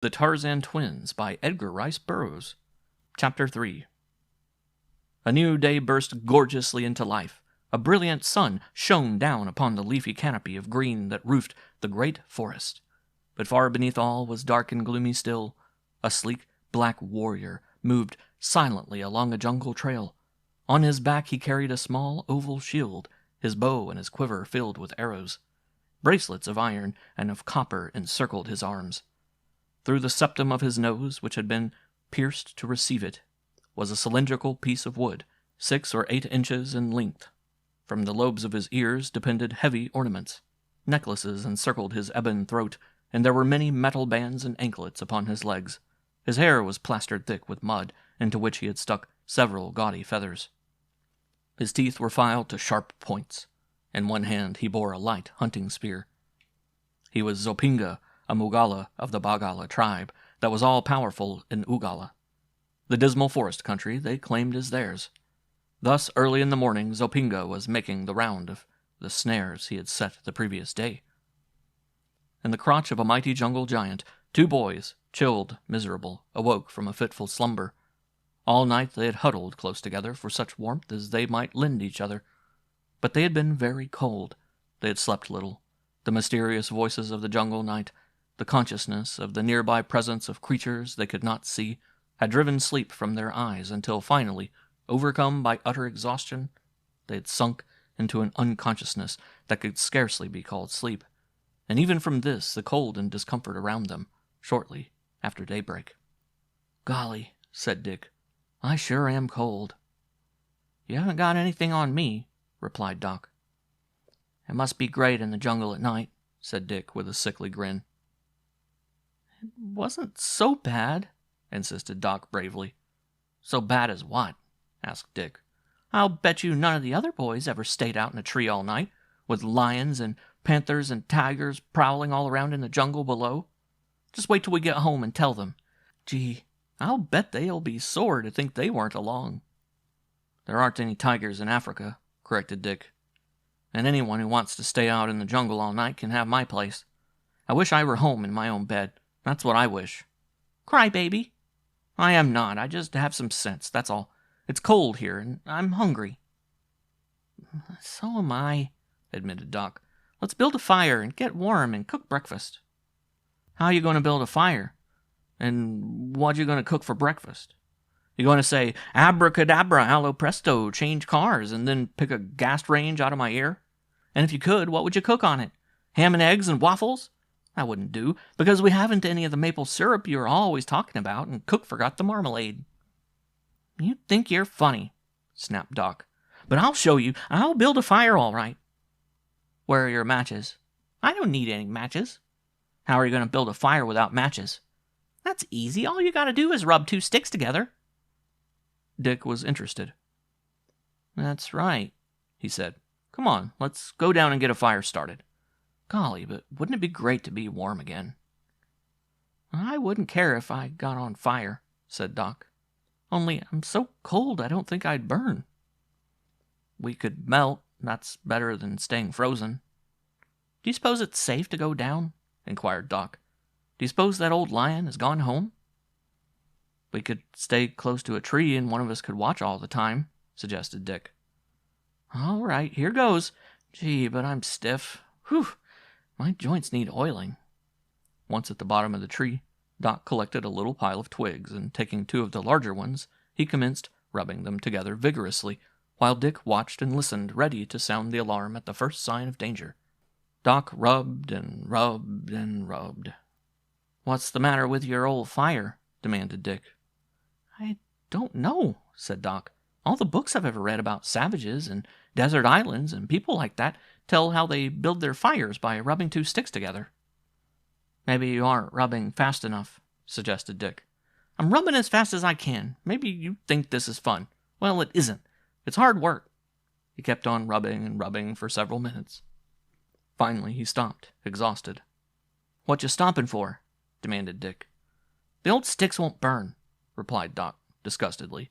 The Tarzan Twins by Edgar Rice Burroughs. Chapter 3. A new day burst gorgeously into life. A brilliant sun shone down upon the leafy canopy of green that roofed the great forest. But far beneath all was dark and gloomy still. A sleek, black warrior moved silently along a jungle trail. On his back he carried a small oval shield, his bow and his quiver filled with arrows. Bracelets of iron and of copper encircled his arms. Through the septum of his nose, which had been pierced to receive it, was a cylindrical piece of wood, 6 or 8 inches in length. From the lobes of his ears depended heavy ornaments. Necklaces encircled his ebon throat, and there were many metal bands and anklets upon his legs. His hair was plastered thick with mud, into which he had stuck several gaudy feathers. His teeth were filed to sharp points. In one hand he bore a light hunting spear. He was Zopinga, a Mugala of the Bagala tribe that was all-powerful in Ugala. The dismal forest country they claimed as theirs. Thus, early in the morning, Zopinga was making the round of the snares he had set the previous day. In the crotch of a mighty jungle giant, 2 boys, chilled, miserable, awoke from a fitful slumber. All night they had huddled close together for such warmth as they might lend each other. But they had been very cold. They had slept little. The mysterious voices of the jungle night, the consciousness of the nearby presence of creatures they could not see, had driven sleep from their eyes until finally, overcome by utter exhaustion, they had sunk into an unconsciousness that could scarcely be called sleep, and even from this the cold and discomfort around them, shortly after daybreak. "Golly," said Dick, "I sure am cold." "You haven't got anything on me," replied Doc. "It must be great in the jungle at night," said Dick with a sickly grin. "It wasn't so bad," insisted Doc bravely. "So bad as what?" asked Dick. "I'll bet you none of the other boys ever stayed out in a tree all night, with lions and panthers and tigers prowling all around in the jungle below. Just wait till we get home and tell them. Gee, I'll bet they'll be sore to think they weren't along." "There aren't any tigers in Africa," corrected Dick. "And anyone who wants to stay out in the jungle all night can have my place. I wish I were home in my own bed. That's what I wish." "Cry baby." "I am not. I just have some sense, that's all. It's cold here, and I'm hungry." "So am I," admitted Doc. "Let's build a fire and get warm and cook breakfast." "How are you going to build a fire? And what are you going to cook for breakfast? You going to say, 'Abracadabra, allo presto, change cars,' and then pick a gas range out of my ear? And if you could, what would you cook on it? Ham and eggs and waffles? That wouldn't do, because we haven't any of the maple syrup you're always talking about, and Cook forgot the marmalade." "You think you're funny," snapped Doc. "But I'll show you. I'll build a fire all right." "Where are your matches?" "I don't need any matches." "How are you going to build a fire without matches?" "That's easy. All you got to do is rub 2 sticks together." Dick was interested. "That's right," he said. "Come on, let's go down and get a fire started. Golly, but wouldn't it be great to be warm again?" "I wouldn't care if I got on fire," said Doc. "Only I'm so cold I don't think I'd burn." "We could melt. That's better than staying frozen." "Do you suppose it's safe to go down?" inquired Doc. "Do you suppose that old lion has gone home?" "We could stay close to a tree and one of us could watch all the time," suggested Dick. "All right, here goes. Gee, but I'm stiff. Whew! My joints need oiling." Once at the bottom of the tree, Doc collected a little pile of twigs, and taking 2 of the larger ones, he commenced rubbing them together vigorously, while Dick watched and listened, ready to sound the alarm at the first sign of danger. Doc rubbed and rubbed and rubbed. "What's the matter with your old fire?" demanded Dick. "I don't know," said Doc. "All the books I've ever read about savages and desert islands and people like that tell how they build their fires by rubbing 2 sticks together." "Maybe you aren't rubbing fast enough," suggested Dick. "I'm rubbing as fast as I can. Maybe you think this is fun. Well, it isn't. It's hard work." He kept on rubbing and rubbing for several minutes. Finally, he stopped, exhausted. "What you stopping for?" demanded Dick. "The old sticks won't burn," replied Doc, disgustedly.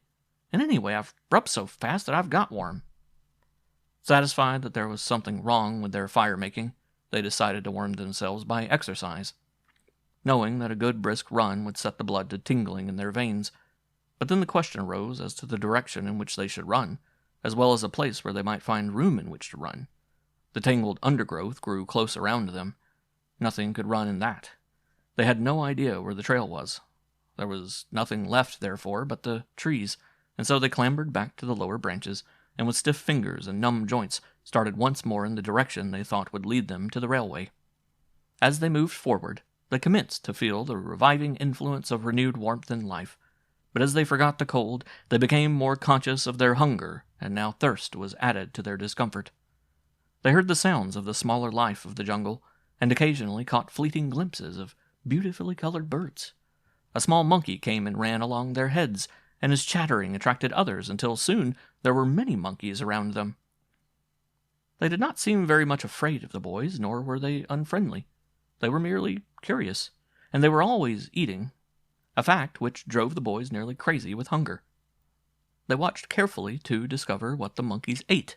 "And anyway, I've rubbed so fast that I've got warm." Satisfied that there was something wrong with their fire-making, they decided to warm themselves by exercise. knowing that a good brisk run would set the blood to tingling in their veins. But then the question arose as to the direction in which they should run, as well as a place where they might find room in which to run. The tangled undergrowth grew close around them. Nothing could run in that. They had no idea where the trail was. There was nothing left, therefore, but the trees, and so they clambered back to the lower branches, and with stiff fingers and numb joints started once more in the direction they thought would lead them to the railway. As they moved forward, they commenced to feel the reviving influence of renewed warmth and life, but as they forgot the cold, they became more conscious of their hunger, and now thirst was added to their discomfort. They heard the sounds of the smaller life of the jungle, and occasionally caught fleeting glimpses of beautifully colored birds. A small monkey came and ran along their heads, and his chattering attracted others until soon there were many monkeys around them. They did not seem very much afraid of the boys, nor were they unfriendly. They were merely curious, and they were always eating, a fact which drove the boys nearly crazy with hunger. They watched carefully to discover what the monkeys ate,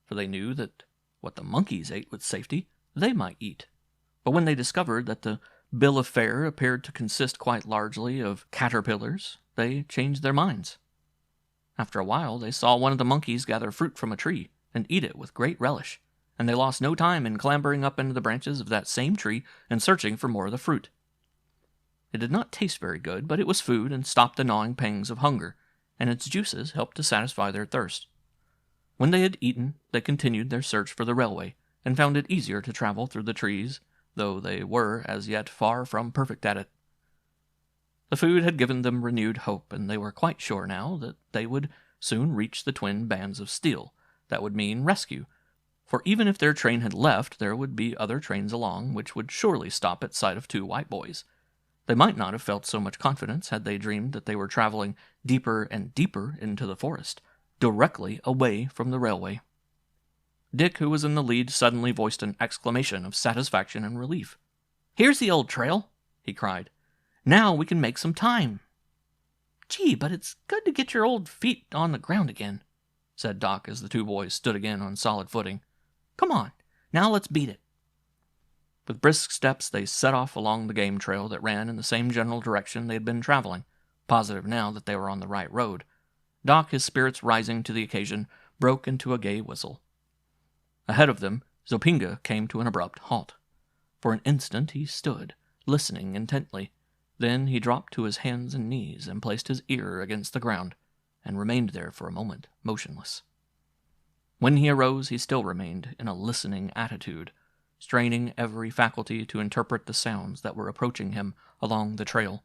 for they knew that what the monkeys ate with safety they might eat. But when they discovered that the bill of fare appeared to consist quite largely of caterpillars, they changed their minds. After a while, they saw one of the monkeys gather fruit from a tree and eat it with great relish, and they lost no time in clambering up into the branches of that same tree and searching for more of the fruit. It did not taste very good, but it was food and stopped the gnawing pangs of hunger, and its juices helped to satisfy their thirst. When they had eaten, they continued their search for the railway, and found it easier to travel through the trees, though they were as yet far from perfect at it. The food had given them renewed hope, and they were quite sure now that they would soon reach the twin bands of steel. That would mean rescue, for even if their train had left, there would be other trains along, which would surely stop at sight of two white boys. They might not have felt so much confidence had they dreamed that they were traveling deeper and deeper into the forest, directly away from the railway. Dick, who was in the lead, suddenly voiced an exclamation of satisfaction and relief. "Here's the old trail," he cried. "Now we can make some time." "Gee, but it's good to get your old feet on the ground again," said Doc as the two boys stood again on solid footing. "Come on, now let's beat it." With brisk steps they set off along the game trail that ran in the same general direction they had been traveling, positive now that they were on the right road. Doc, his spirits rising to the occasion, broke into a gay whistle. Ahead of them, Zopinga came to an abrupt halt. For an instant he stood, listening intently. Then he dropped to his hands and knees and placed his ear against the ground, and remained there for a moment, motionless. When he arose, he still remained in a listening attitude, straining every faculty to interpret the sounds that were approaching him along the trail.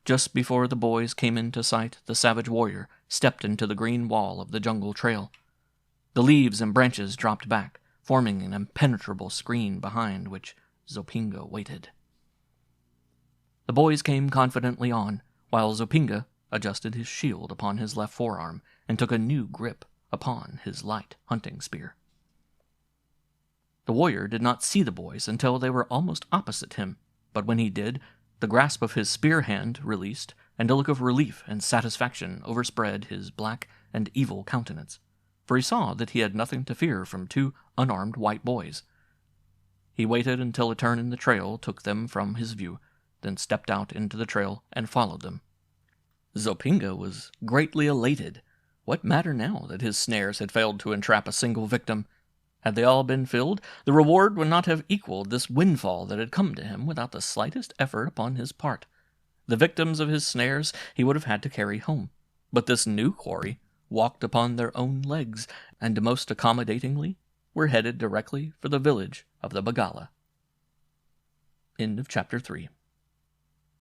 Just before the boys came into sight, the savage warrior stepped into the green wall of the jungle trail. The leaves and branches dropped back, forming an impenetrable screen behind which Zopinga waited. The boys came confidently on, while Zopinga adjusted his shield upon his left forearm and took a new grip upon his light hunting spear. The warrior did not see the boys until they were almost opposite him, but when he did, the grasp of his spear hand released, and a look of relief and satisfaction overspread his black and evil countenance, for he saw that he had nothing to fear from two unarmed white boys. He waited until a turn in the trail took them from his view, then stepped out into the trail and followed them. Zopinga was greatly elated. What matter now that his snares had failed to entrap a single victim? Had they all been filled, the reward would not have equaled this windfall that had come to him without the slightest effort upon his part. The victims of his snares he would have had to carry home, but this new quarry walked upon their own legs, and most accommodatingly were headed directly for the village of the Bagala. End of Chapter 3.